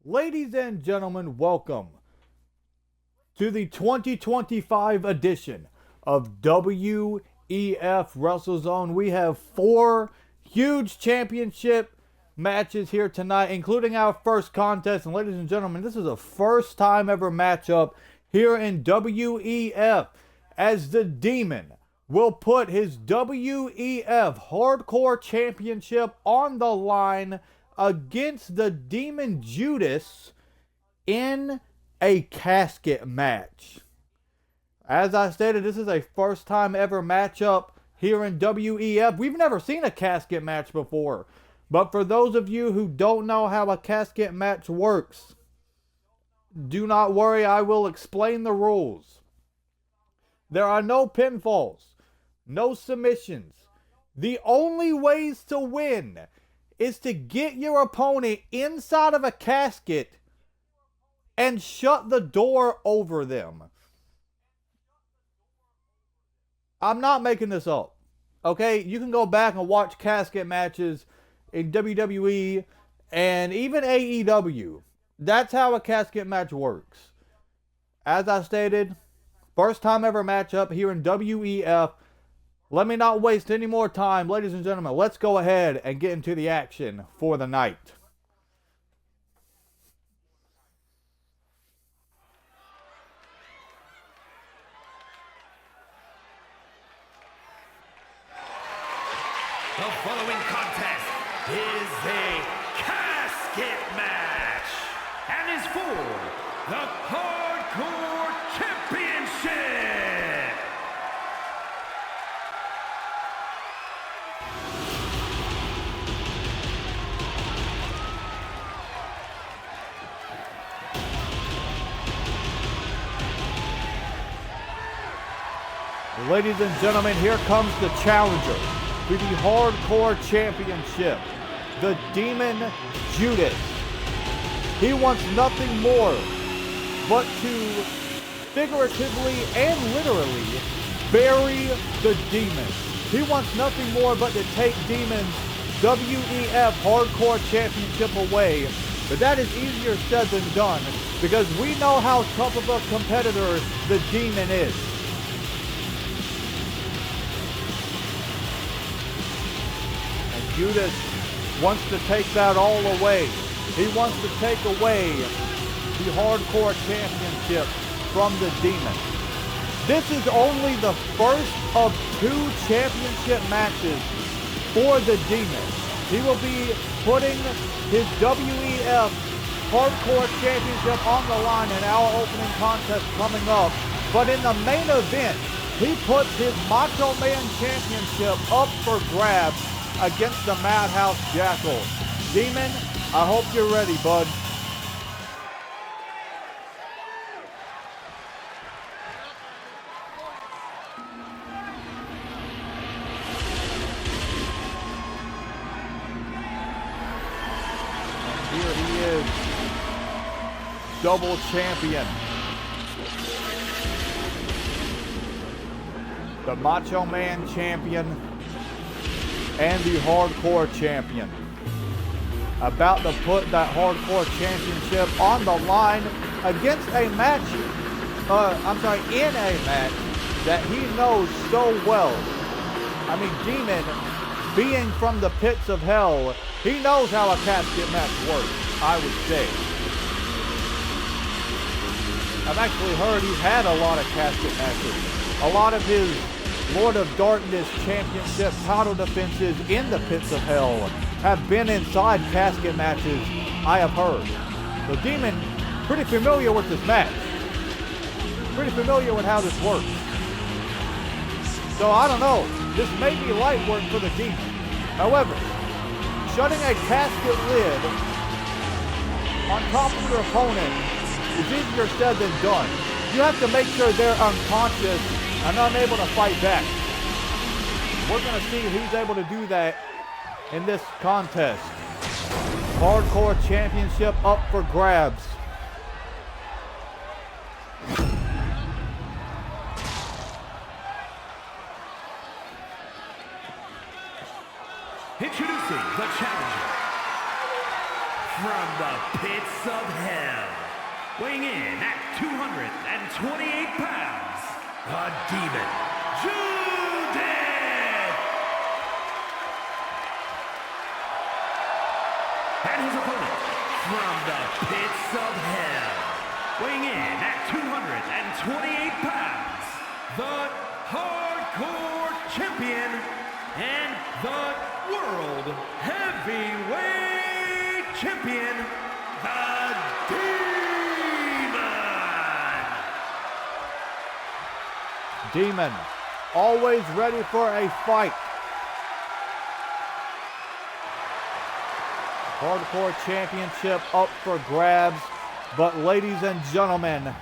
Ladies and gentlemen, welcome to the 2025 edition of WEF WrestleZone. We have 4 huge championship matches here tonight, including our first contest. And ladies and gentlemen, this is a first time ever matchup here in WEF, as the Demon will put his WEF Hardcore Championship on the line against the Demon Judas in a casket match. As I stated, this is a first time ever matchup here in WEF. We've never seen a casket match before. But for those of you who don't know how a casket match works, do not worry, I will explain the rules. There are no pinfalls, no submissions. The only ways to win is to get your opponent inside of a casket and shut the door over them. I'm not making this up. Okay, you can go back and watch casket matches in WWE and even AEW. That's how a casket match works. As I stated, first time ever matchup here in WEF. Let me not waste any more time. Ladies and gentlemen, let's go ahead and get into the action for the night. The following contest is a casket match and is for the Hardcore Championship. Ladies and gentlemen, here comes the challenger to the Hardcore Championship, the Demon Judas. He wants nothing more but to figuratively and literally bury the Demon. He wants nothing more but to take Demon's WEF Hardcore Championship away. But that is easier said than done, because we know how tough of a competitor the Demon is. Judas wants to take that all away. He wants to take away the Hardcore Championship from the Demon. This is only the first of 2 championship matches for the Demon. He will be putting his WEF Hardcore Championship on the line in our opening contest coming up. But in the main event, he puts his Macho Man Championship up for grabs against the Madhouse Jackal. Demon, I hope you're ready, bud. And here he is, double champion. The Macho Man champion and the Hardcore Champion, about to put that Hardcore Championship on the line against a match, in a match that he knows so well. I mean, Demon, being from the pits of hell, he knows how a casket match works, I would say. I've actually heard he's had a lot of casket matches. A lot of his Lord of Darkness Championship title defenses in the pits of hell have been inside casket matches, I have heard. So Demon, pretty familiar with this match. Pretty familiar with how this works. So I don't know, this may be light work for the Demon. However, shutting a casket lid on top of your opponent is easier said than done. You have to make sure they're unconscious and unable to fight back. We're going to see who's able to do that in this contest. Hardcore Championship up for grabs. Introducing the challenger from the pits of hell, weighing in at 228 pounds, the Demon, Judith! And his opponent, from the pits of hell, weighing in at 228 pounds, the Hardcore Champion and the World Heavyweight Champion, the Demon! Demon, always ready for a fight. Hardcore Championship up for grabs. But ladies and gentlemen,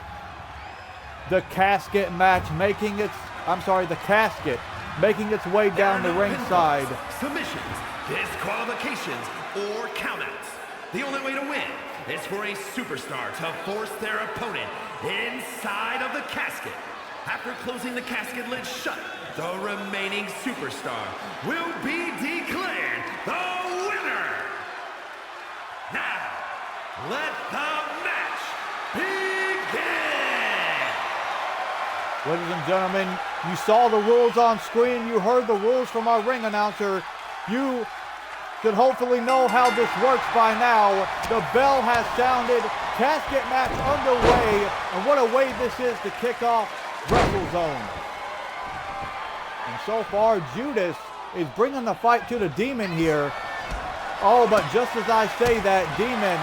the casket match the casket making its way down the ringside. Submissions, disqualifications, or countouts. The only way to win is for a superstar to force their opponent inside of the casket. After closing the casket lid shut, the remaining superstar will be declared the winner. Now, let the match begin! Ladies and gentlemen, you saw the rules on screen. You heard the rules from our ring announcer. You should hopefully know how this works by now. The bell has sounded. Casket match underway. And what a way this is to kick off WrestleZone. And so far, Judas is bringing the fight to the Demon here. Oh, but just as I say that, Demon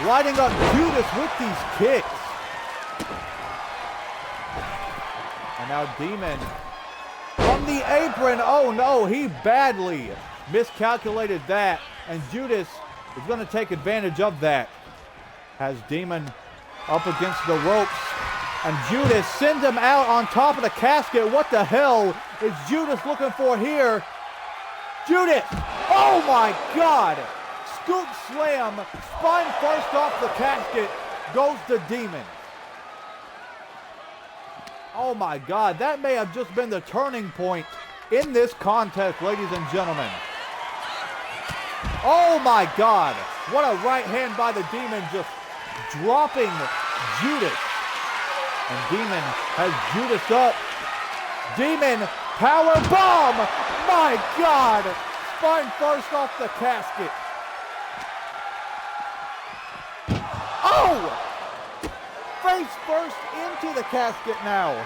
lighting up Judas with these kicks. And now Demon from the apron. Oh no, he badly miscalculated that. And Judas is going to take advantage of that. Has Demon up against the ropes. And Judas sends him out on top of the casket. What the hell is Judas looking for here? Judas! Oh my God! Scoop slam, spine first off the casket, goes the Demon. Oh my God, that may have just been the turning point in this contest, ladies and gentlemen. Oh my God, what a right hand by the Demon, just dropping Judas. And Demon has Judas up. Demon, power bomb! My God! Spine first off the casket. Oh! Face first into the casket now.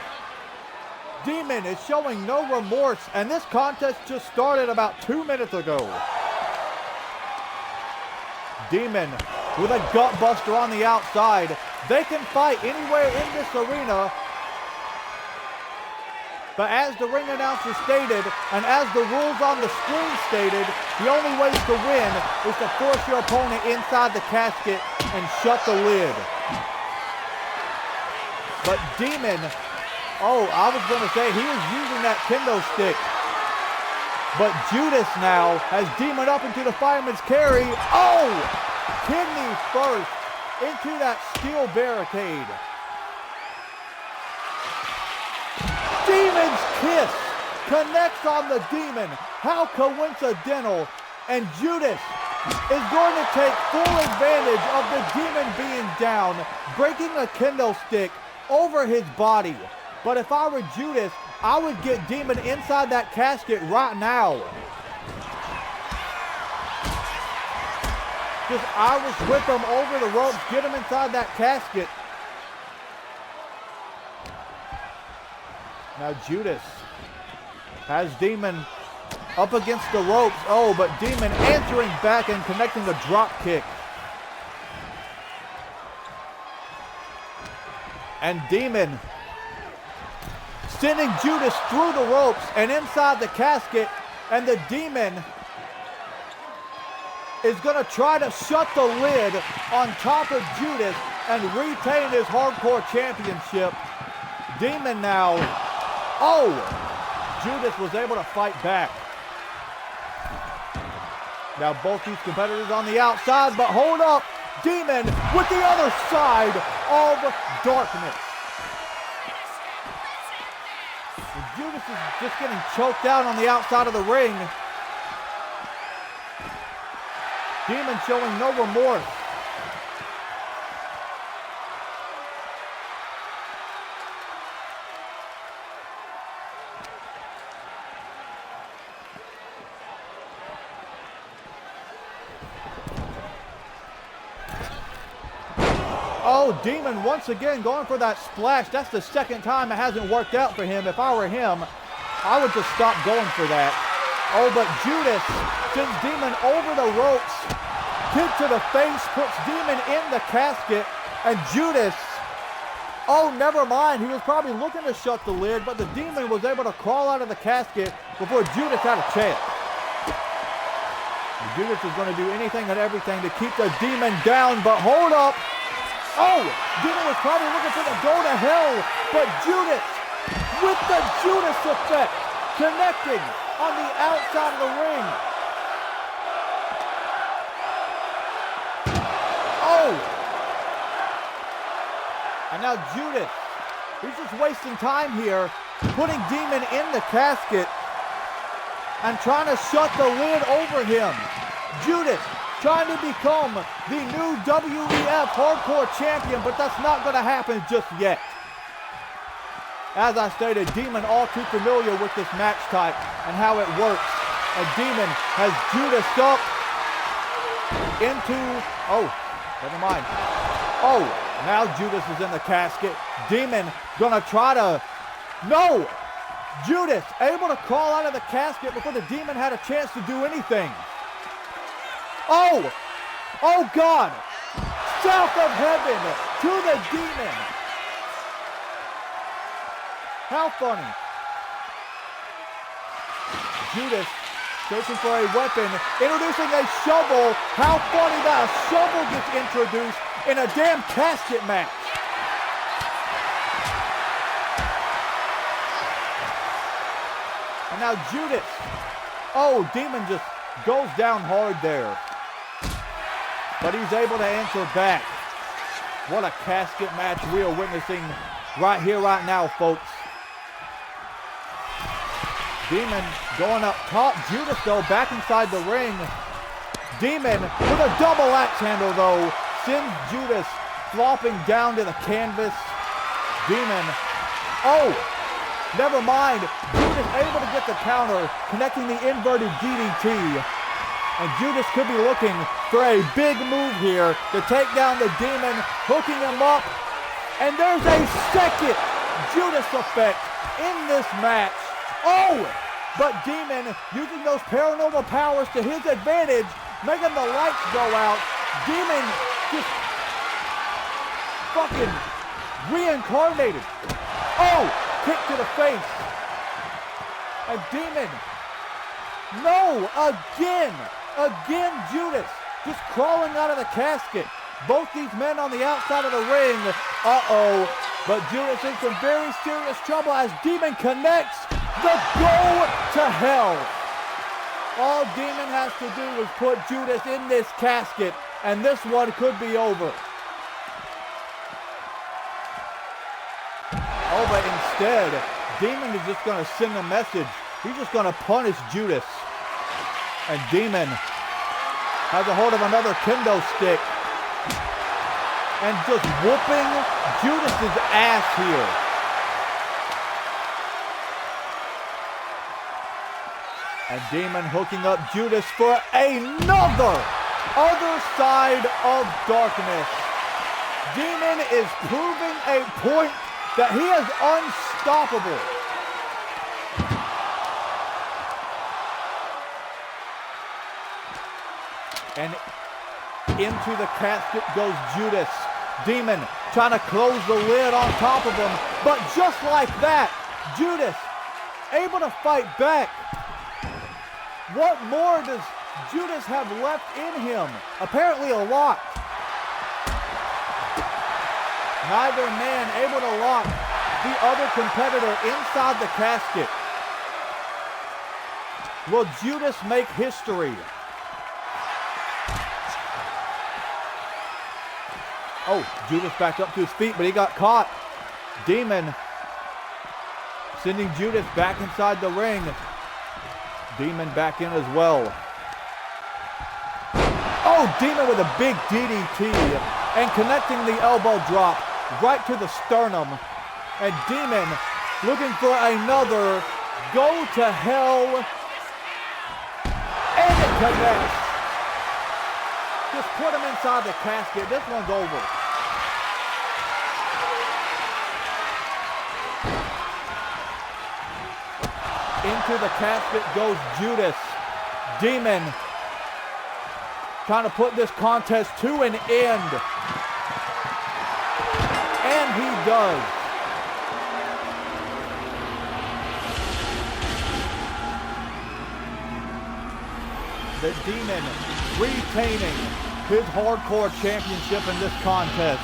Demon is showing no remorse, and this contest just started about 2 minutes ago. Demon with a gut buster on the outside. They can fight anywhere in this arena. But as the ring announcer stated, and as the rules on the screen stated, the only way to win is to force your opponent inside the casket and shut the lid. But Demon, oh, I was going to say he is using that kendo stick. But Judas now has Demon up into the fireman's carry. Oh! Kidney first into that steel barricade. Demon's kiss connects on the Demon. How coincidental. And Judas is going to take full advantage of the Demon being down, breaking a kendo stick over his body. But if I were Judas, I would get Demon inside that casket right now. Just Irish whip him over the ropes, get him inside that casket. Now Judas has Demon up against the ropes. Oh, but Demon answering back and connecting the drop kick. And Demon sending Judas through the ropes and inside the casket. And the Demon is going to try to shut the lid on top of Judas and retain his Hardcore Championship. Demon now. Oh! Judas was able to fight back. Now both these competitors on the outside, but hold up. Demon with the other side of darkness. And Judas is just getting choked out on the outside of the ring. Demon showing no remorse. Oh, Demon once again going for that splash. That's the second time it hasn't worked out for him. If I were him, I would just stop going for that. Oh, but Judas sends Demon over the ropes. Kick to the face, puts Demon in the casket. And Judas, oh, never mind. He was probably looking to shut the lid, but the Demon was able to crawl out of the casket before Judas had a chance. Judas is going to do anything and everything to keep the Demon down, but hold up. Oh, Demon was probably looking for the go to hell, but Judas with the Judas effect connecting on the outside of the ring. Oh! And now Judas, he's just wasting time here, putting Demon in the casket and trying to shut the lid over him. Judas trying to become the new WEF Hardcore Champion, but that's not going to happen just yet. As I stated, Demon all too familiar with this match type and how it works. And Demon has Judas up into, oh, never mind. Oh, now Judas is in the casket. Demon gonna try to, no! Judas able to crawl out of the casket before the Demon had a chance to do anything. Oh! Oh God! South of heaven to the Demon. How funny. Judas searching for a weapon, introducing a shovel. How funny that a shovel gets introduced in a damn casket match. And now Judas. Oh, Demon just goes down hard there. But he's able to answer back. What a casket match we are witnessing right here, right now, folks. Demon going up top. Judas, though, back inside the ring. Demon with a double axe handle, though, sends Judas flopping down to the canvas. Demon, oh, never mind. Judas able to get the counter, connecting the inverted DDT. And Judas could be looking for a big move here to take down the Demon, hooking him up. And there's a second Judas effect in this match. Oh, but Demon using those paranormal powers to his advantage, making the lights go out. Demon just fucking reincarnated. Oh, kick to the face. And Demon, no, again Judas just crawling out of the casket. Both these men on the outside of the ring. Uh-oh, but Judas in some very serious trouble as Demon connects. The go to hell. All Demon has to do is put Judas in this casket, and this one could be over. Oh, but instead, Demon is just going to send a message. He's just going to punish Judas. And Demon has a hold of another kendo stick and just whooping Judas's ass here. And Demon hooking up Judas for another other side of darkness. Demon is proving a point that he is unstoppable. And into the casket goes Judas. Demon trying to close the lid on top of him. But just like that, Judas able to fight back. What more does Judas have left in him? Apparently a lot. Neither man able to lock the other competitor inside the casket. Will Judas make history? Oh, Judas back up to his feet, but he got caught. Demon sending Judas back inside the ring. Demon back in as well. Oh, Demon with a big DDT and connecting the elbow drop right to the sternum. And Demon looking for another go to hell. And it connects. Just put him inside the casket. This one's over. Into the casket goes Judas. Demon trying to put this contest to an end. And he does. The Demon retaining his hardcore championship in this contest.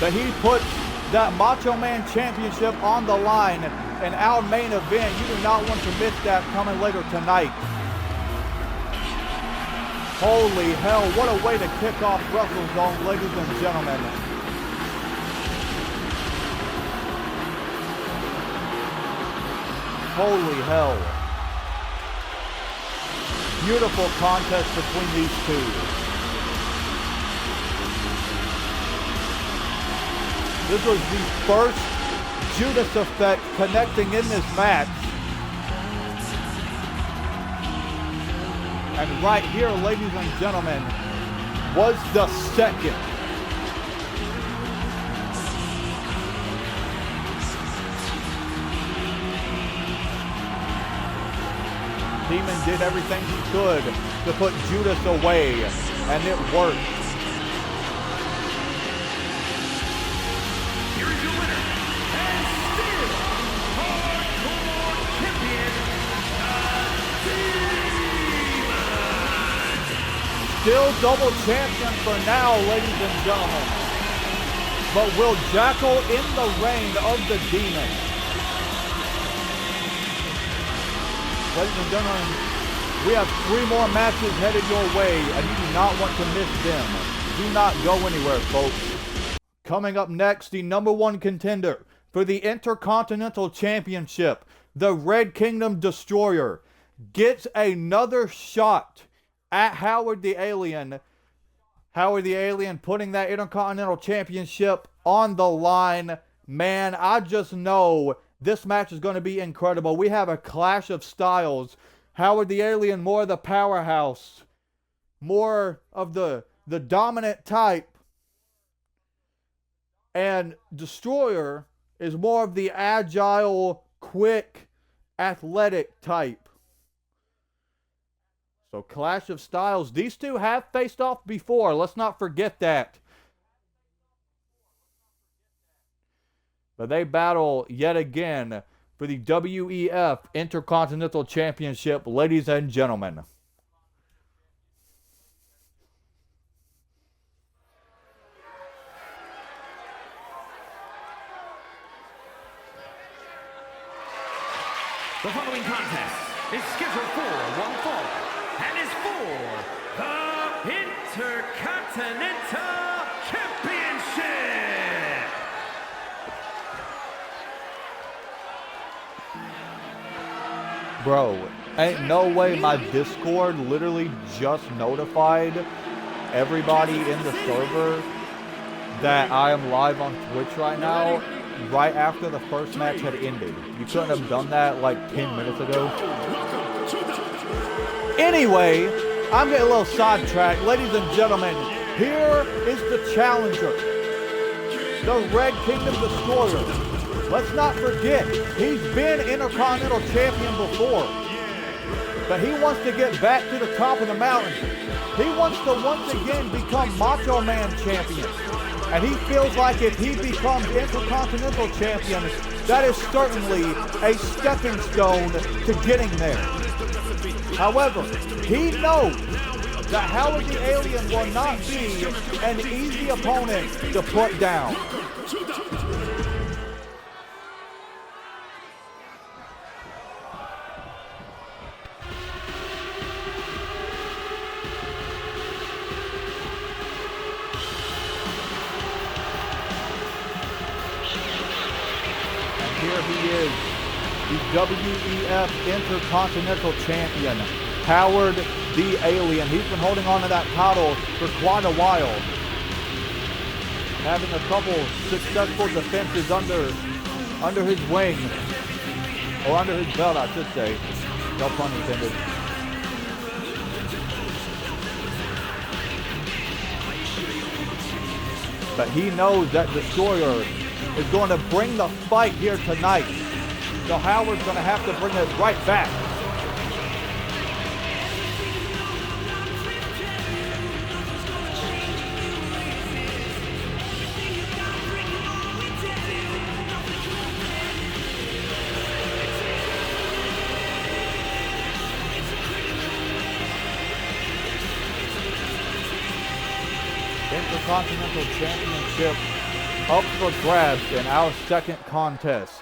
But he puts that Macho Man championship on the line in our main event. You do not want to miss that coming later tonight. Holy hell, what a way to kick off WrestleZone, ladies and gentlemen. Holy hell. Beautiful contest between these two. This was the first Judas effect connecting in this match. And right here, ladies and gentlemen, was the second. Demon did everything he could to put Judas away, and it worked. Here is your winner, and still hardcore champion, the Demon. Still double champion for now, ladies and gentlemen. But will Jackal in the reign of the Demon? Ladies and gentlemen, we have 3 more matches headed your way, and you do not want to miss them. Do not go anywhere, folks. Coming up next, the #1 contender for the Intercontinental Championship, the Red Kingdom Destroyer, gets another shot at Howard the Alien. Howard the Alien putting that Intercontinental Championship on the line. Man, I just know this match is going to be incredible. We have a clash of styles. Howard the Alien, more of the powerhouse, more of the dominant type. And Destroyer is more of the agile, quick, athletic type. So clash of styles. These two have faced off before. Let's not forget that. But they battle yet again for the WEF Intercontinental Championship, ladies and gentlemen. The following contest is scheduled for one fall and is for the Intercontinental Championship. Bro, ain't no way my Discord literally just notified everybody in the server that I am live on Twitch right now, right after the first match had ended. You couldn't have done that like 10 minutes ago. Anyway, I'm getting a little sidetracked. Ladies and gentlemen, here is the challenger, the Red Kingdom Destroyer. Let's not forget, he's been Intercontinental Champion before. But he wants to get back to the top of the mountain. He wants to once again become Macho Man Champion. And he feels like if he becomes Intercontinental Champion, that is certainly a stepping stone to getting there. However, he knows that Howard the Alien will not be an easy opponent to put down. Here he is, the WEF Intercontinental Champion, Howard the Alien. He's been holding on to that title for quite a while, having a couple successful defenses under his wing, or under his belt, I should say. No pun intended. But he knows that Destroyer is going to bring the fight here tonight. So Howard's going to have to bring it right back. Intercontinental Championship up for grabs in our second contest.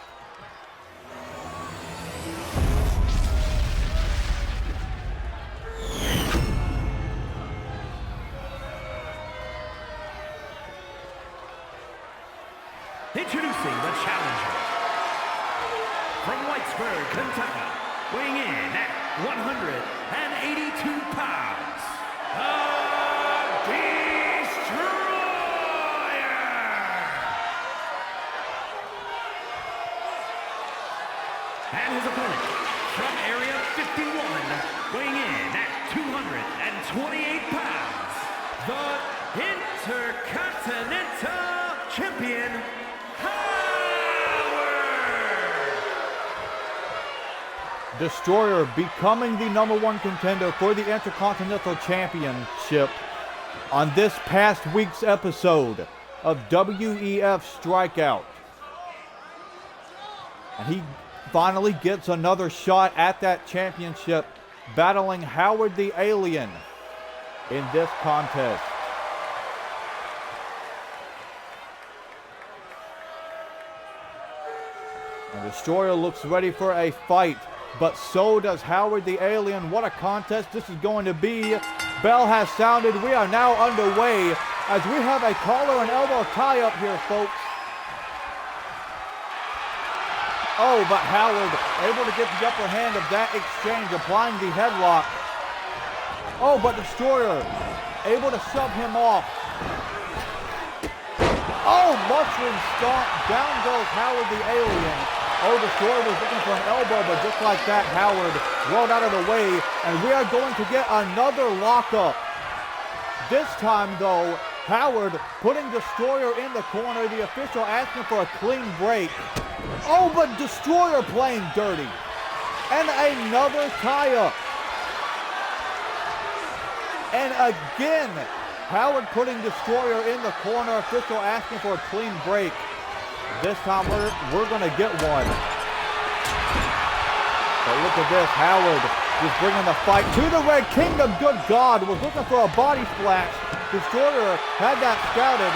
Introducing the challenger from Whitesburg, Kentucky, weighing in at 182 pounds, and his opponent from Area 51, weighing in at 228 pounds, the Intercontinental Champion, Howard! Destroyer becoming the #1 contender for the Intercontinental Championship on this past week's episode of WEF Strikeout. And he finally gets another shot at that championship, battling Howard the Alien in this contest. And Destroyer looks ready for a fight, but so does Howard the Alien. What a contest this is going to be. Bell has sounded. We are now underway as we have a collar and elbow tie-up here, folks. Oh, but Howard able to get the upper hand of that exchange, applying the headlock. Oh, but Destroyer able to shove him off. Oh, mushroom stomp. Down goes Howard the Alien. Oh, Destroyer was looking for an elbow, but just like that, Howard rolled out of the way, and we are going to get another lockup. This time, though, Howard putting Destroyer in the corner. The official asking for a clean break. Oh, but Destroyer playing dirty. And another tie-up. And again, Howard putting Destroyer in the corner. Official asking for a clean break. This time we're going to get one. But look at this. Howard just bringing the fight to the Red Kingdom. Good God. Was looking for a body splash. Destroyer had that scouted.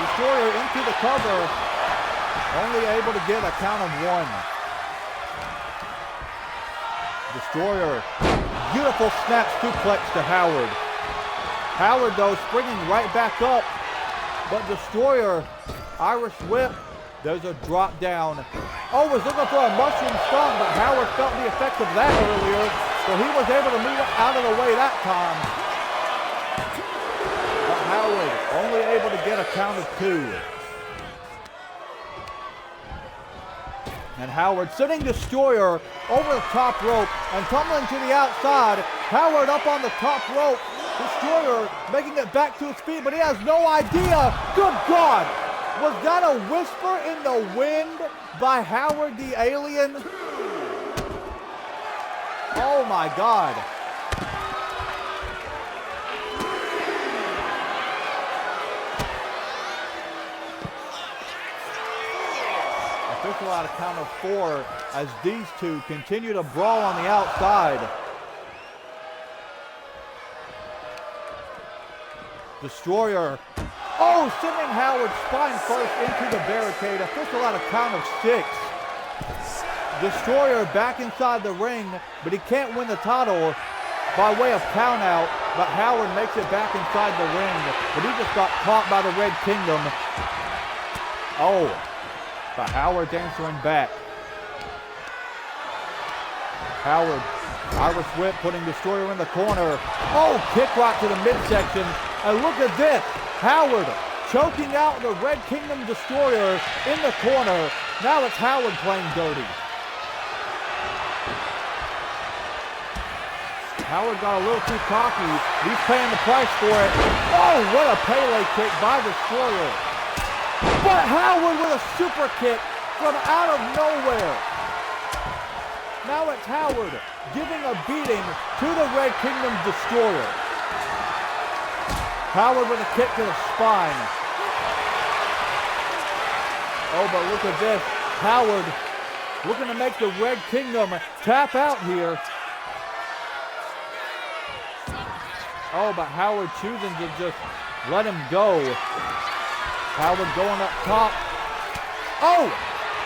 Destroyer into the cover. Only able to get a count of one. Destroyer, beautiful snap suplex to Howard. Howard, though, springing right back up. But Destroyer, Irish whip. There's a drop down. Oh, was looking for a mushroom stomp, but Howard felt the effect of that earlier. So he was able to move out of the way that time. But Howard only able to get a count of two. And Howard sitting Destroyer over the top rope and tumbling to the outside. Howard up on the top rope. Destroyer making it back to his feet, but he has no idea. Good God! Was that a whisper in the wind by Howard the Alien? Oh my God. Official out of count of 4 as these two continue to brawl on the outside. Destroyer, oh, sending Howard spine first into the barricade. Official out of count of 6. Destroyer back inside the ring, but he can't win the title by way of count out. But Howard makes it back inside the ring, but he just got caught by the Red Kingdom. Oh. But Howard's answering back. Howard Irish whip putting Destroyer in the corner. Oh, kick right to the midsection. And look at this. Howard choking out the Red Kingdom Destroyer in the corner. Now it's Howard playing dirty. Howard got a little too cocky. He's paying the price for it. Oh, what a Pele kick by Destroyer. But Howard with a super kick from out of nowhere. Now it's Howard giving a beating to the Red Kingdom Destroyer. Howard with a kick to the spine. Oh, but look at this. Howard looking to make the Red Kingdom tap out here. Oh, but Howard choosing to just let him go. Howard going up top. Oh!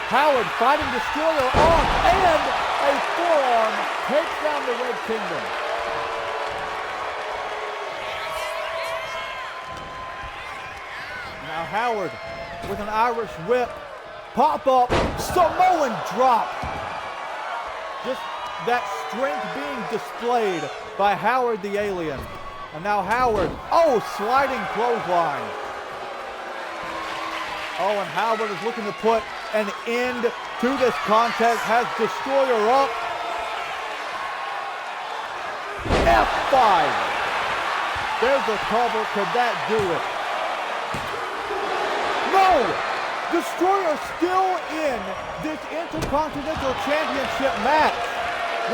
Howard fighting Destroyer on, and a forearm takes down the Red Kingdom. Now Howard with an Irish whip. Pop up, Samoan drop. Just that strength being displayed by Howard the Alien. And now Howard, oh, sliding clothesline. Oh, and Howard is looking to put an end to this contest, has Destroyer up. F5. There's a cover, could that do it? No! Destroyer still in this Intercontinental Championship match.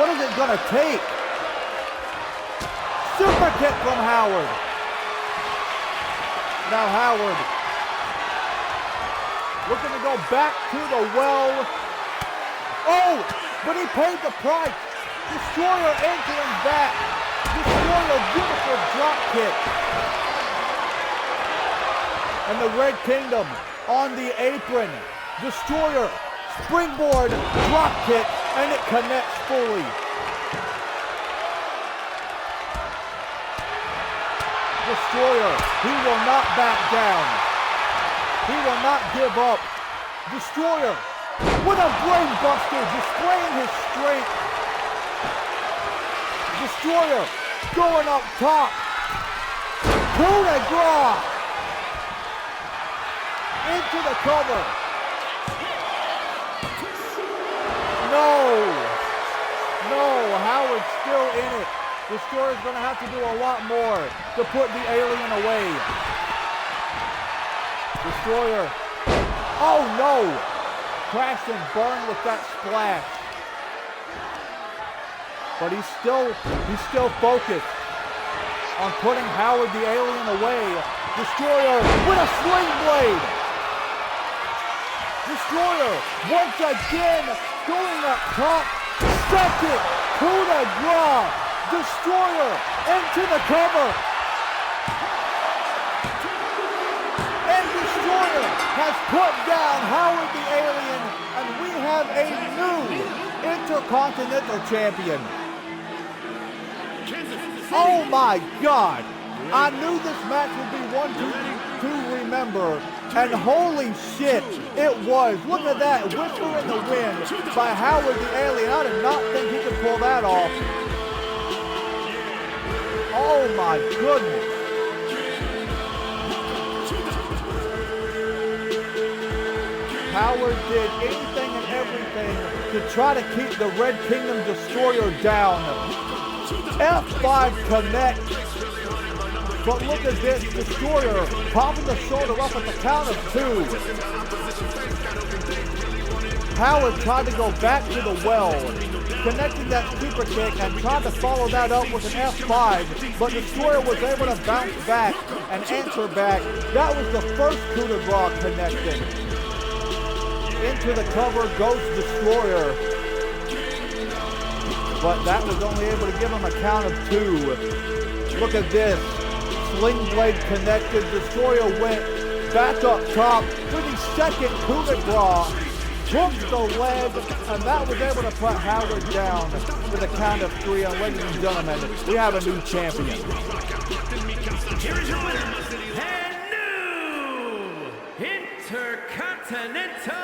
What is it gonna take? Super kick from Howard. Now Howard looking to go back to the well. Oh, but he paid the price. Destroyer entering back. Destroyer, beautiful drop kick. And the Red Kingdom on the apron. Destroyer, springboard, drop kick, and it connects fully. Destroyer, he will not back down. He will not give up. Destroyer with a brain buster, displaying his strength. Destroyer going up top. Coup de grace. Into the cover. No, Howard's still in it. Destroyer's going to have to do a lot more to put the alien away. Destroyer. Oh no! Crash and burn with that splash. But he's still focused on putting Howard the alien away. Destroyer with a sling blade. Destroyer once again going up top. Second coup de grace. Destroyer into the cover. And Destroyer has put down Howard the Alien, and we have a new Intercontinental Champion. Oh my God. I knew this match would be one to remember, and holy shit, it was. Look at that, whisper in the wind by Howard the Alien. I did not think he could pull that off. Oh my goodness. Howard did anything and everything to try to keep the Red Kingdom Destroyer down. F5 connect. But look at this, Destroyer popping the shoulder up at the count of 2. Howard tried to go back to the well, connecting that super kick and tried to follow that up with an F5, but Destroyer was able to bounce back and answer back. That was the first coup de grace connecting. Into the cover goes Destroyer, but that was only able to give him a count of 2. Look at this. Sling blade connected. Destroyer went back up top for the second coup de grace. Took the leg, and that was able to put Howard down with a count of 3. And ladies and gentlemen, we have a new champion. Here is your winner, and new Intercontinental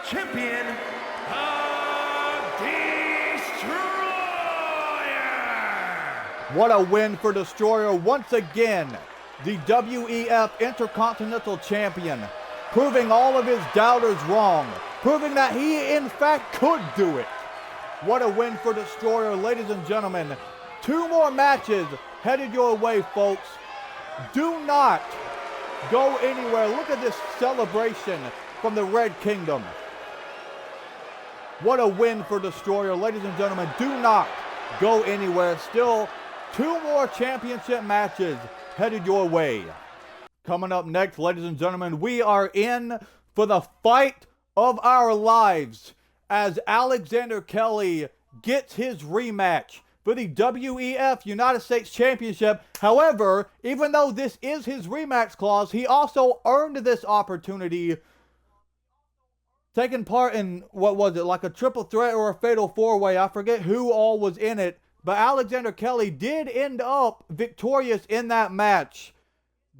Champion of Destroyer, What a win for Destroyer. Once again, the WEF Intercontinental Champion, proving all of his doubters wrong, proving that he in fact could do it. What a win for Destroyer, ladies and gentlemen. 2 more matches headed your way, folks. Do not go anywhere. Look at this celebration from the Red Kingdom. What a win for Destroyer, ladies and gentlemen. Do not go anywhere. Still 2 more championship matches headed your way. Coming up next, ladies and gentlemen, we are in for the fight of our lives as Alexander Kelly gets his rematch for the WEF United States Championship. However, even though this is his rematch clause, he also earned this opportunity, taking part in, what was it, like a triple threat or a fatal 4-way. I forget who all was in it, but Alexander Kelly did end up victorious in that match,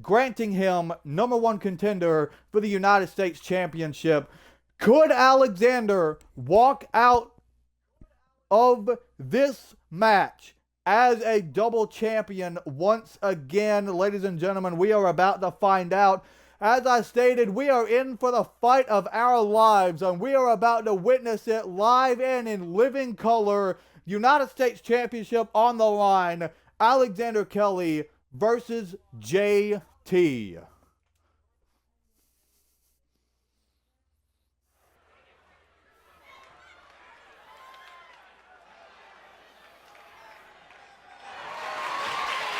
granting him #1 contender for the United States Championship. Could Alexander walk out of this match as a double champion once again? Ladies and gentlemen, we are about to find out. As I stated, we are in for the fight of our lives, and we are about to witness it live and in living color. United States Championship on the line. Alexander Kelly versus JT.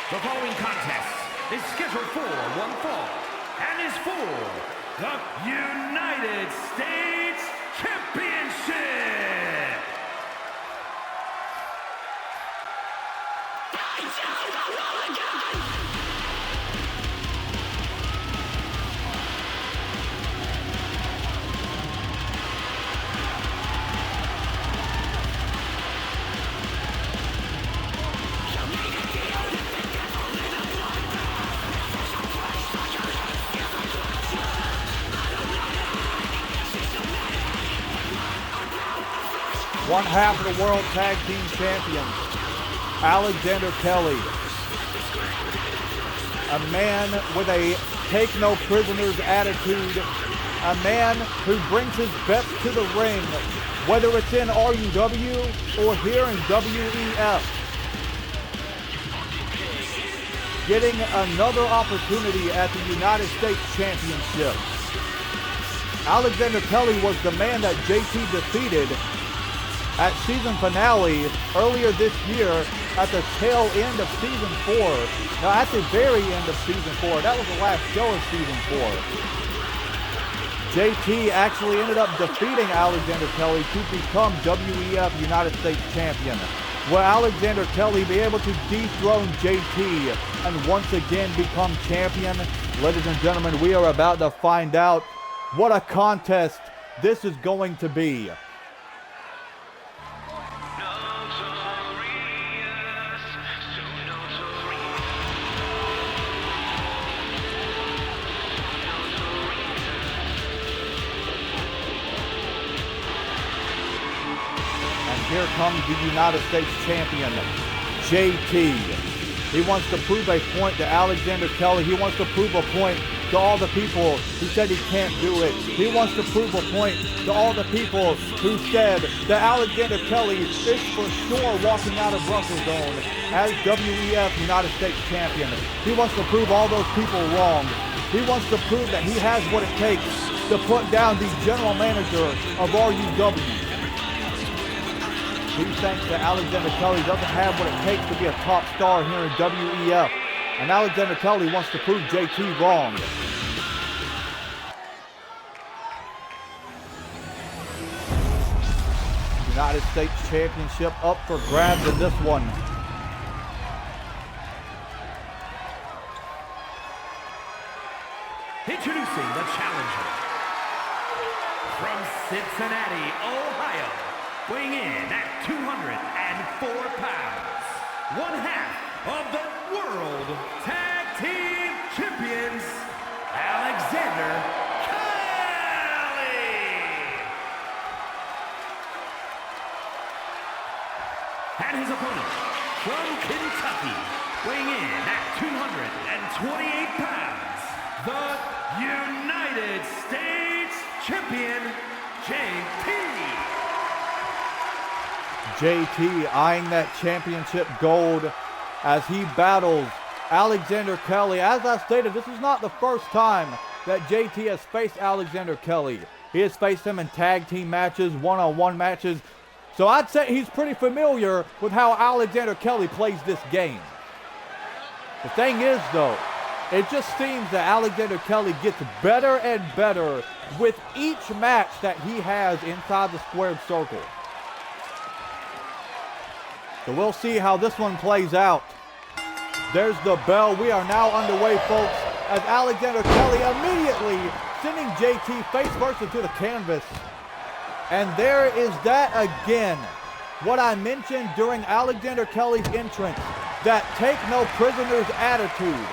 The following contest is scheduled for one fall and is for the United States Championship. One half of the World Tag Team Champions, Alexander Kelly. A man with a take no prisoners attitude. A man who brings his best to the ring, whether it's in RUW or here in WEF. Getting another opportunity at the United States Championship. Alexander Kelly was the man that JT defeated at season finale earlier this year at the tail end of season 4. Now at the very end of season 4, that was the last show of season 4. JT actually ended up defeating Alexander Kelly to become WEF United States Champion. Will Alexander Kelly be able to dethrone JT and once again become champion? Ladies and gentlemen, we are about to find out. What a contest this is going to be. Here comes the United States Champion, JT. He wants to prove a point to Alexander Kelly. He wants to prove a point to all the people who said he can't do it. He wants to prove a point to all the people who said that Alexander Kelly is for sure walking out of WrestleZone as WEF United States Champion. He wants to prove all those people wrong. He wants to prove that he has what it takes to put down the general manager of RUW. He thinks that Alexander Kelly doesn't have what it takes to be a top star here in WEF. And Alexander Kelly wants to prove JT wrong. United States Championship up for grabs in this one. Introducing the challenger from Cincinnati, Ohio, weighing in at 204 pounds, one half of the World Tag Team Champions, Alexander Kelly. And his opponent from Kentucky, weighing in at 228 pounds, the United States Champion, JT. JT eyeing that championship gold as he battles Alexander Kelly. As I stated, this is not the first time that JT has faced Alexander Kelly. He has faced him in tag team matches, one-on-one matches. So I'd say he's pretty familiar with how Alexander Kelly plays this game. The thing is, though, it just seems that Alexander Kelly gets better and better with each match that he has inside the squared circle. So we'll see how this one plays out. There's the bell. We are now underway, folks, as Alexander Kelly immediately sending JT face first into the canvas. And there is that again. What I mentioned during Alexander Kelly's entrance, that take no prisoners attitude.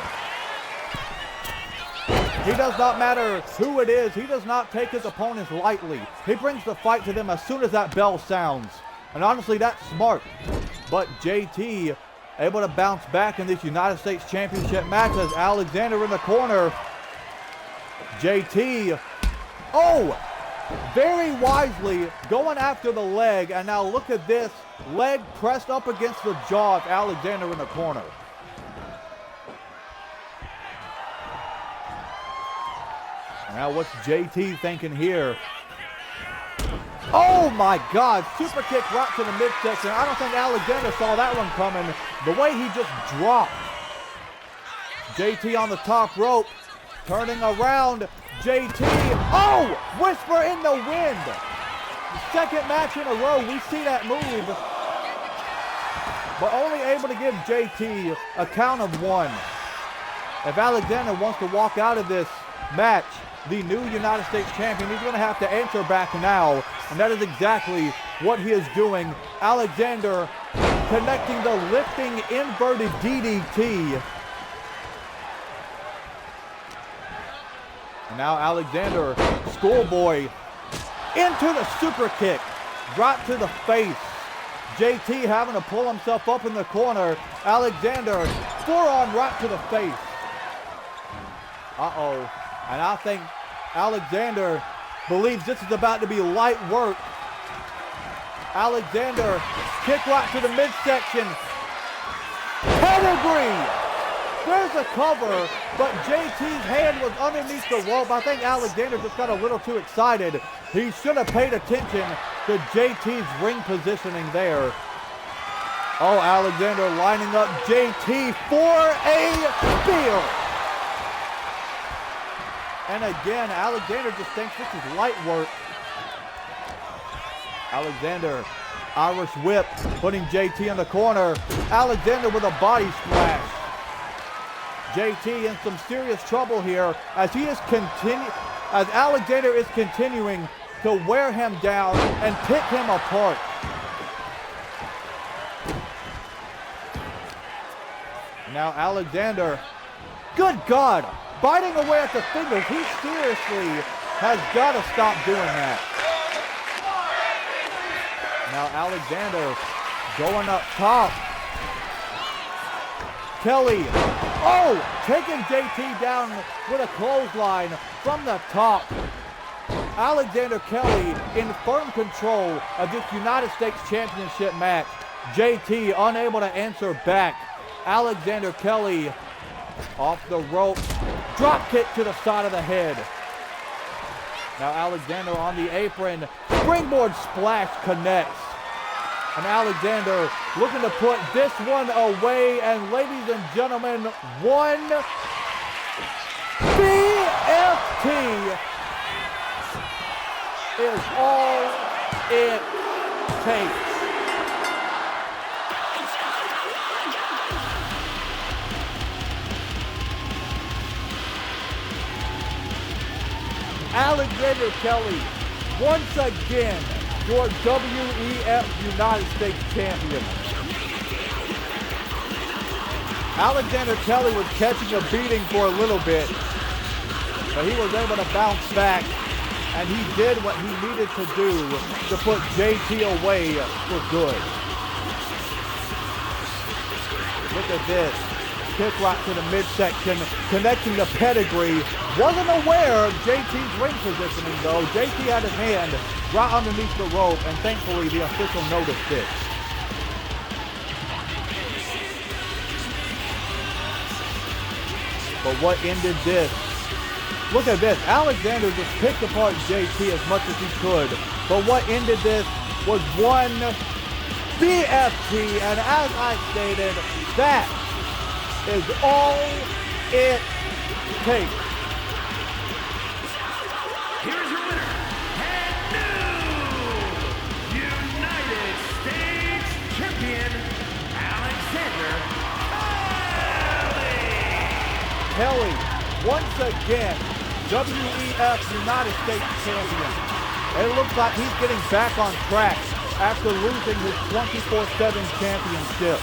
He does not matter who it is. He does not take his opponents lightly. He brings the fight to them as soon as that bell sounds. And honestly, that's smart. But JT able to bounce back in this United States Championship match as Alexander in the corner. JT, very wisely going after the leg. And now look at this, leg pressed up against the jaw of Alexander in the corner. Now what's JT thinking here? Oh my God, super kick right to the midsection. I don't think Alexander saw that one coming. The way he just dropped. JT on the top rope, turning around. JT, whisper in the wind. Second match in a row, we see that move. But only able to give JT a count of one. If Alexander wants to walk out of this match the new United States Champion, he's going to have to answer back now. And that is exactly what he is doing. Alexander connecting the lifting inverted DDT. And now Alexander, schoolboy, into the super kick, right to the face. JT having to pull himself up in the corner. Alexander, forearm right to the face. And I think Alexander believes this is about to be light work. Alexander, kick right to the midsection. Pedigree! There's a cover, but JT's hand was underneath the rope. I think Alexander just got a little too excited. He should have paid attention to JT's ring positioning there. Alexander lining up JT for a spear. And again, Alexander just thinks this is light work. Alexander, Irish whip, putting JT in the corner. Alexander with a body splash. JT in some serious trouble here as Alexander is continuing to wear him down and pick him apart. Now Alexander, good God, biting away at the fingers. He seriously has got to stop doing that. Now Alexander going up top. Kelly, taking JT down with a clothesline from the top. Alexander Kelly in firm control of this United States Championship match. JT unable to answer back. Alexander Kelly off the rope. Drop kick to the side of the head. Now Alexander on the apron. Springboard splash connects. And Alexander looking to put this one away. And ladies and gentlemen, one BFT is all it takes. Alexander Kelly, once again, your WEF United States Champion. Alexander Kelly was catching a beating for a little bit, but he was able to bounce back, and he did what he needed to do to put JT away for good. Look at this. Kick right to the midsection, connecting the pedigree. Wasn't aware of JT's ring positioning though. JT had his hand right underneath the rope, and thankfully the official noticed it. But what ended this? Look at this. Alexander just picked apart JT as much as he could. But what ended this was one BFT, and as I stated, that is all it takes. Here's your winner, and new United States Champion, Alexander Kelly, once again, WEF United States Champion. It looks like he's getting back on track after losing his 24/7 championship.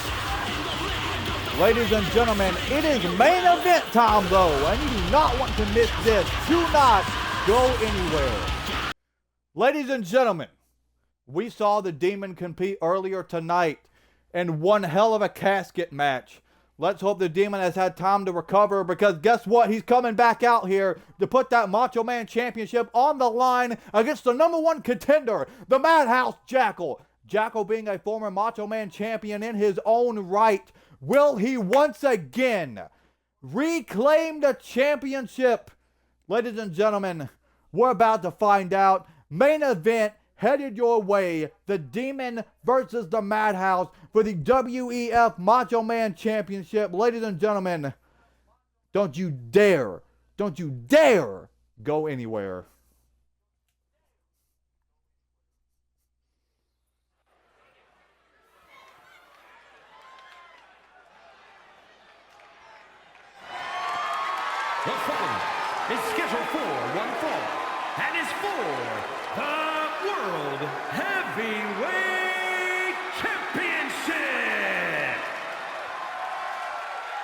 Ladies and gentlemen, it is main event time though, and you do not want to miss this. Do not go anywhere. Ladies and gentlemen, we saw the Demon compete earlier tonight in one hell of a casket match. Let's hope the Demon has had time to recover, because guess what? He's coming back out here to put that Macho Man Championship on the line against the #1 contender, the Madhouse Jackal. Jackal being a former Macho Man champion in his own right. Will he once again reclaim the championship? Ladies and gentlemen, we're about to find out. Main event headed your way. The Demon versus the Madhouse for the WEF Macho Man Championship. Ladies and gentlemen, don't you dare go anywhere. The following is scheduled for one fall and is for the World Heavyweight Championship.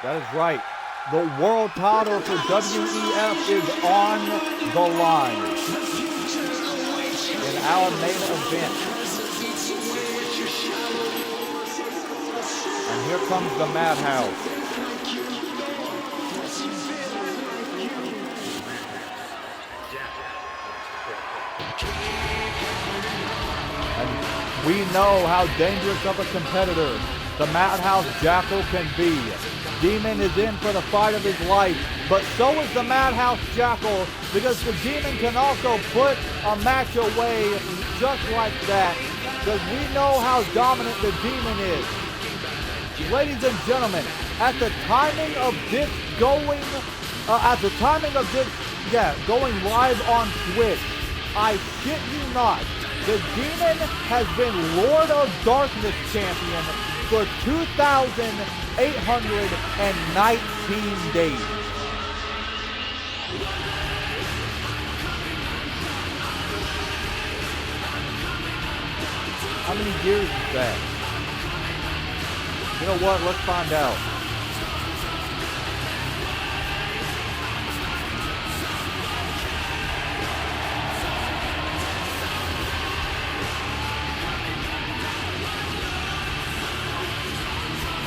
That is right. The world title for WEF is on the line in our main event. And here comes the Madhouse. We know how dangerous of a competitor the Madhouse Jackal can be. Demon is in for the fight of his life, but so is the Madhouse Jackal, because the Demon can also put a match away just like that, because we know how dominant the Demon is. Ladies and gentlemen, at the timing of this going live on Twitch, I shit you not, the Demon has been Lord of Darkness champion for 2,819 days. How many years is that? You know what? Let's find out.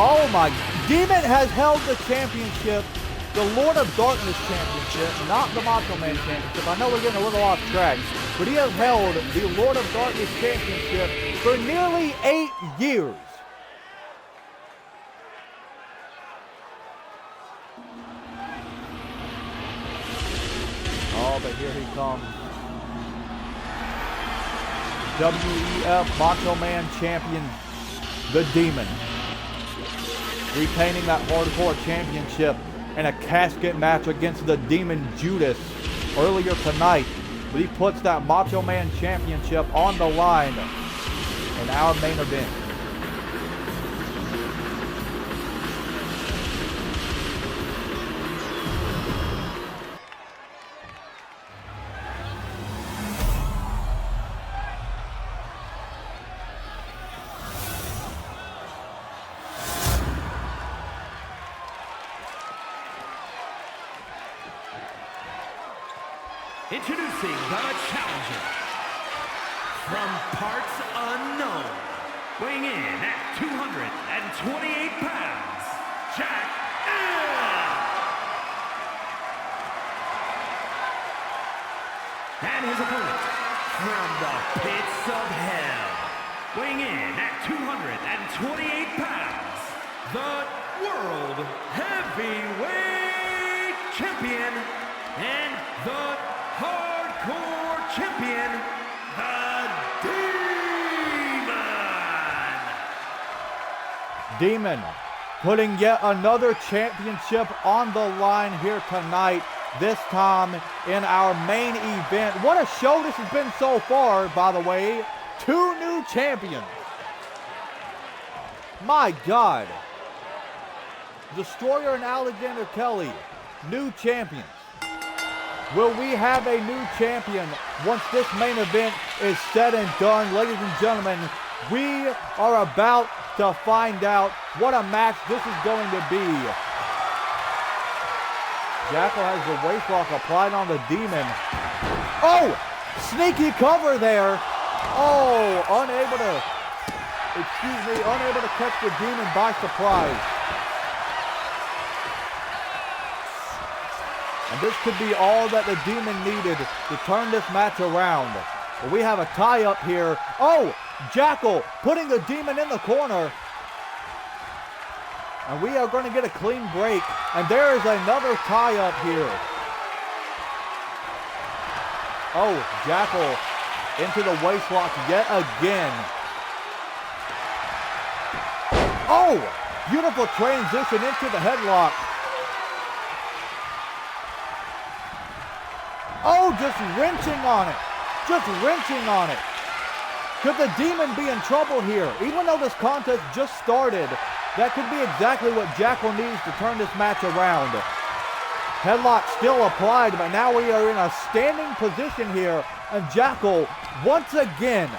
Oh my, Demon has held the championship, the Lord of Darkness championship, not the Macho Man championship. I know we're getting a little off track, but he has held the Lord of Darkness championship for nearly 8 years. Oh, but here he comes. WEF Macho Man champion, the Demon, retaining that hardcore championship in a casket match against the Demon Judas earlier tonight. But he puts that Macho Man championship on the line in our main event. Introducing the challenger from parts unknown, weighing in at 228 pounds, Jack. And his opponent, from the pits of hell, weighing in at 228 pounds, the World Heavyweight Champion and the Hardcore Champion, the Demon. Demon putting yet another championship on the line here tonight, this time in our main event. What a show this has been so far, by the way. 2 new champions. My God. Destroyer and Alexander Kelly, new champions. Will we have a new champion once this main event is said and done? Ladies and gentlemen, we are about to find out what a match this is going to be. Jackal has the waist lock applied on the Demon. Oh, sneaky cover there. Oh, unable to catch the Demon by surprise. And this could be all that the Demon needed to turn this match around. But we have a tie-up here. Oh, Jackal putting the Demon in the corner. And we are going to get a clean break. And there is another tie-up here. Oh, Jackal into the waistlock yet again. Oh, beautiful transition into the headlock. Oh, just wrenching on it. Just wrenching on it. Could the Demon be in trouble here? Even though this contest just started, that could be exactly what Jackal needs to turn this match around. Headlock still applied, but now we are in a standing position here, and Jackal, once again,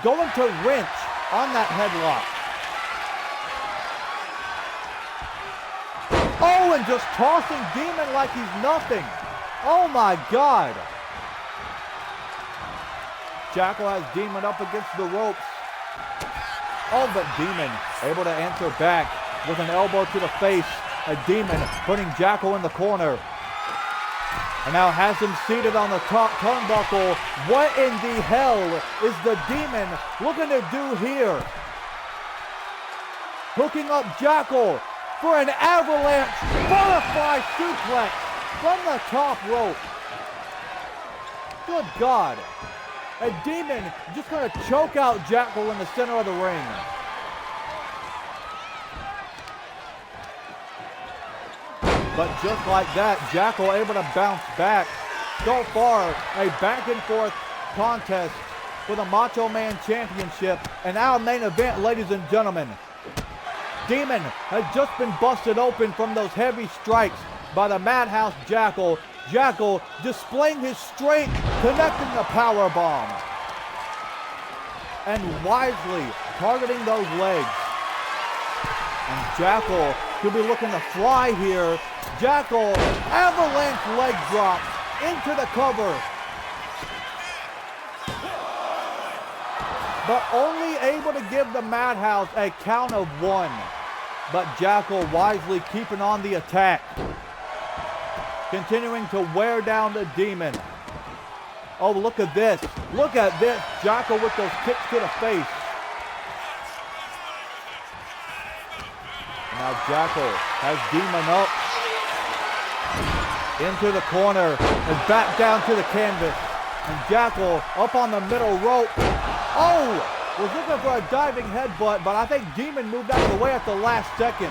going to wrench on that headlock. Oh, and just tossing Demon like he's nothing. Oh my God. Jackal has Demon up against the ropes. Oh, but Demon able to answer back with an elbow to the face. A Demon putting Jackal in the corner. And now has him seated on the top turnbuckle. What in the hell is the Demon looking to do here? Hooking up Jackal for an avalanche butterfly suplex from the top rope. Good God. A Demon just going to choke out Jackal in the center of the ring. But just like that, Jackal able to bounce back. So far, a back and forth contest for the Macho Man Championship. And our main event, ladies and gentlemen. Demon has just been busted open from those heavy strikes by the Madhouse Jackal. Jackal displaying his strength, connecting the power bomb. And wisely targeting those legs. And Jackal could be looking to fly here. Jackal, avalanche leg drop into the cover. But only able to give the Madhouse a count of 1. But Jackal wisely keeping on the attack. Continuing to wear down the Demon. Oh, look at this. Look at this. Jackal with those kicks to the face. And now Jackal has Demon up. Into the corner. And back down to the canvas. And Jackal up on the middle rope. Oh! Was looking for a diving headbutt, but I think Demon moved out of the way at the last second.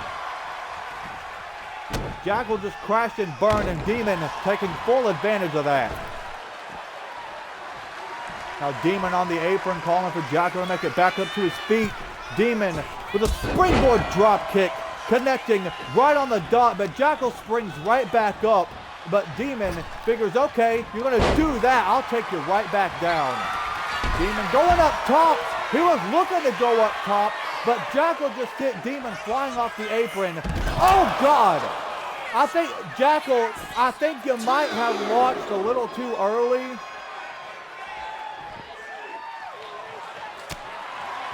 Jackal just crashed and burned, and Demon taking full advantage of that. Now Demon on the apron calling for Jackal to make it back up to his feet. Demon with a springboard drop kick, connecting right on the dot, but Jackal springs right back up. But Demon figures, okay, you're going to do that. I'll take you right back down. Demon going up top. He was looking to go up top, but Jackal just hit Demon flying off the apron. Oh, God. I think, Jackal, I think you might have launched a little too early.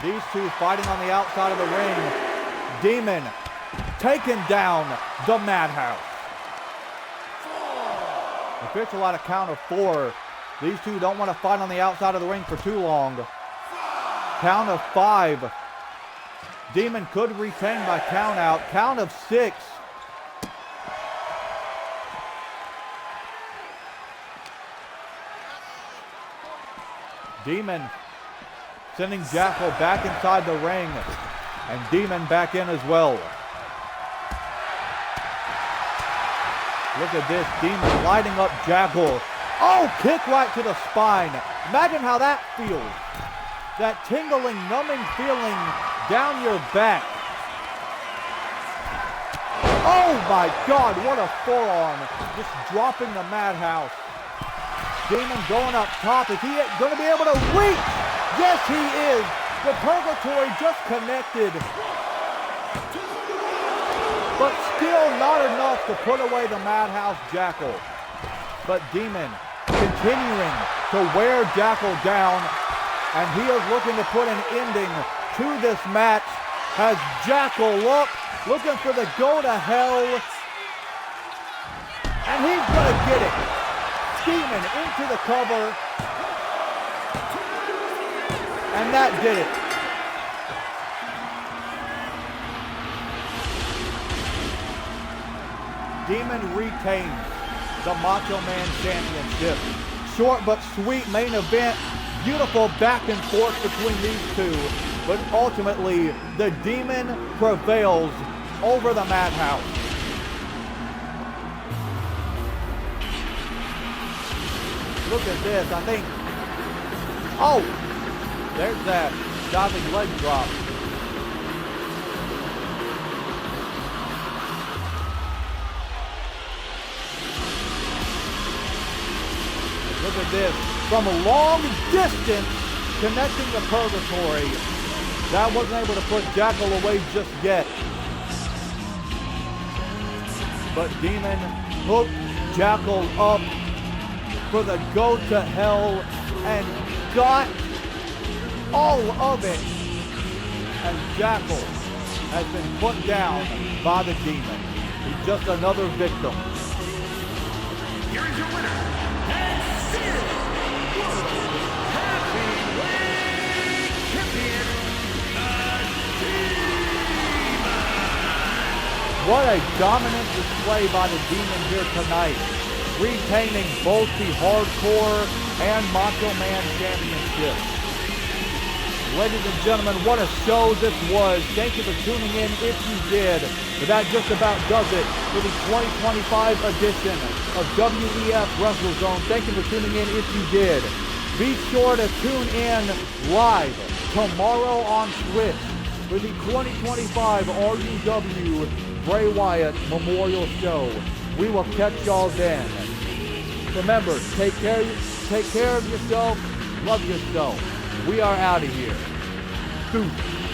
These two fighting on the outside of the ring. Demon taken down the Madhouse. Official out of count of 4. These two don't want to fight on the outside of the ring for too long. Count of 5. Demon could retain by count out. Count of 6. Demon sending Jackal back inside the ring, and Demon back in as well. Look at this, Demon lighting up Jackal. Oh, kick right to the spine. Imagine how that feels. That tingling, numbing feeling down your back. Oh my God, what a forearm. Just dropping the Madhouse. Demon going up top. Is he going to be able to reach? Yes, he is. The Purgatory just connected. But still not enough to put away the Madhouse Jackal. But Demon continuing to wear Jackal down. And he is looking to put an ending to this match. Has Jackal up, looking for the go to hell. And he's going to get it. Demon into the cover. And that did it. Demon retains the Macho Man Championship. Short but sweet main event. Beautiful back and forth between these two. But ultimately, the Demon prevails over the Madhouse. Look at this, I think. Oh! There's that diving leg drop. Look at this. From a long distance, connecting the Purgatory. That wasn't able to put Jackal away just yet. But Demon hooked Jackal up for the go to hell and got all of it. And Jackal has been put down by the Demon. He's just another victim. Here is your winner, and still World Heavyweight Champion, the Demon. What a dominant display by the Demon here tonight. Retaining both the Hardcore and Macho Man Championships. Ladies and gentlemen, what a show this was. Thank you for tuning in if you did. But that just about does it for the 2025 edition of WEF WrestleZone. Thank you for tuning in if you did. Be sure to tune in live tomorrow on Twitch for the 2025 RUW Bray Wyatt Memorial Show. We will catch y'all then. Remember, take care of yourself, love yourself. We are out of here. Deuces.